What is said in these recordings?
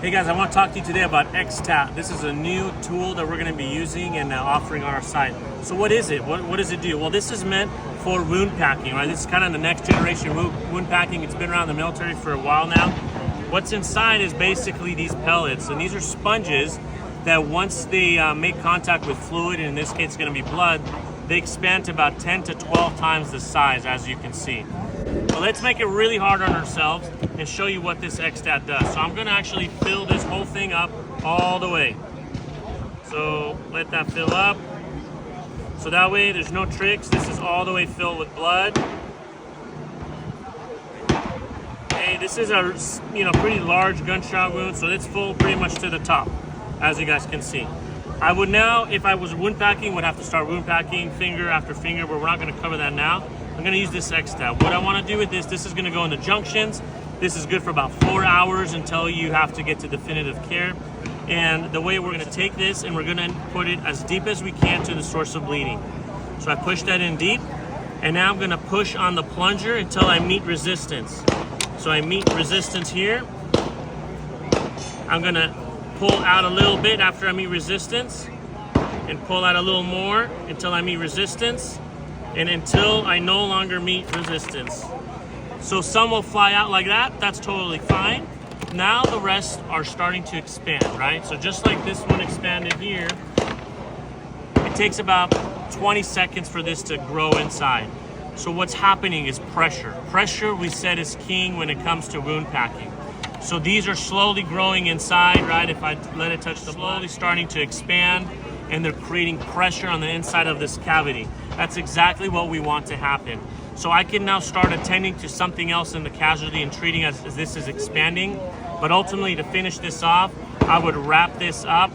Hey guys, I want to talk to you today about XStat. This is a new tool that we're going to be using and offering on our site. So what is it? What does it do? Well, this is meant for wound packing, right? This is kind of the next generation wound packing. It's been around the military for a while now. What's inside is basically these pellets, and these are sponges that once they make contact with fluid, and in this case it's going to be blood, they expand to about 10 to 12 times the size, as you can see. But let's make it really hard on ourselves and show you what this XStat does. So I'm going to actually fill this whole thing up all the way. So let that fill up. So that way there's no tricks. This is all the way filled with blood. Okay, this is a pretty large gunshot wound, so it's full pretty much to the top, as you guys can see. I would now, if I was wound packing, would have to start wound packing finger after finger, but we're not going to cover that now. I'm going to use this XStat. What I want to do with this is going to go into junctions. This is good for about 4 hours until you have to get to definitive care. And the way we're going to take this and we're going to put it as deep as we can to the source of bleeding. So I push that in deep, and now I'm going to push on the plunger until I meet resistance. So I meet resistance here. I'm going to pull out a little bit after I meet resistance, and pull out a little more until I meet resistance, and until I no longer meet resistance. So some will fly out like that. That's totally fine. Now the rest are starting to expand, right? So just like this one expanded here, it takes about 20 seconds for this to grow inside. So what's happening is pressure. Pressure, we said, is king when it comes to wound packing. So these are slowly growing inside, right? If I let it touch the blood, slowly starting to expand, and they're creating pressure on the inside of this cavity. That's exactly what we want to happen. So I can now start attending to something else in the casualty and treating as this is expanding. But ultimately, to finish this off, I would wrap this up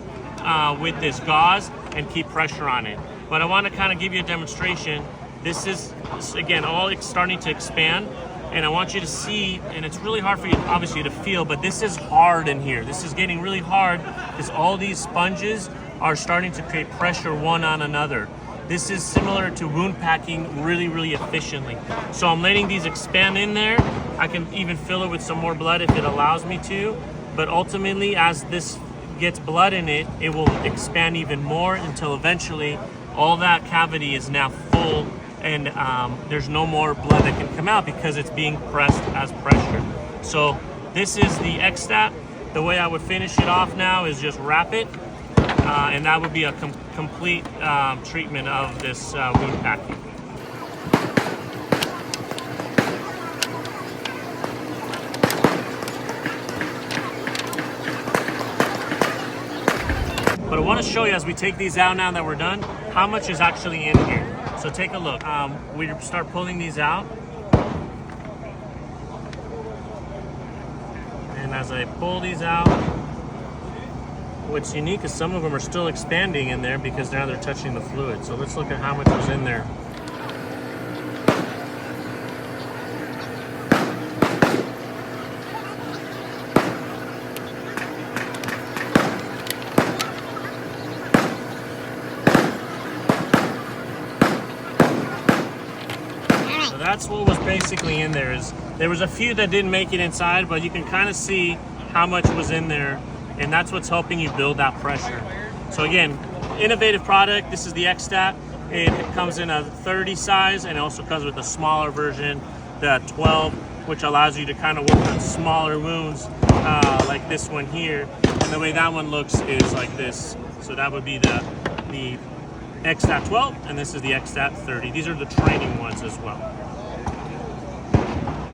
with this gauze and keep pressure on it. But I want to kind of give you a demonstration. This is, again, all starting to expand. And I want you to see, and it's really hard for you, obviously, to feel, but this is hard in here. This is getting really hard because all these sponges are starting to create pressure one on another. This is similar to wound packing really, really efficiently. So I'm letting these expand in there. I can even fill it with some more blood if it allows me to. But ultimately, as this gets blood in it, it will expand even more until eventually all that cavity is now full, and there's no more blood that can come out because it's being pressed as pressure. So this is the XStat. The way I would finish it off now is just wrap it, and that would be a complete treatment of this wound packing. But I want to show you, as we take these out now that we're done, how much is actually in here. So take a look. We start pulling these out. And as I pull these out, what's unique is some of them are still expanding in there because now they're touching the fluid. So let's look at how much was in there. So that's what was basically in there. There was a few that didn't make it inside, but you can kind of see how much was in there. And that's what's helping you build that pressure. So again, innovative product. This is the XStat. It comes in a 30 size, and it also comes with a smaller version, the 12, which allows you to kind of work on smaller wounds like this one here. And the way that one looks is like this. So that would be the XStat 12, and this is the XStat 30. These are the training ones as well.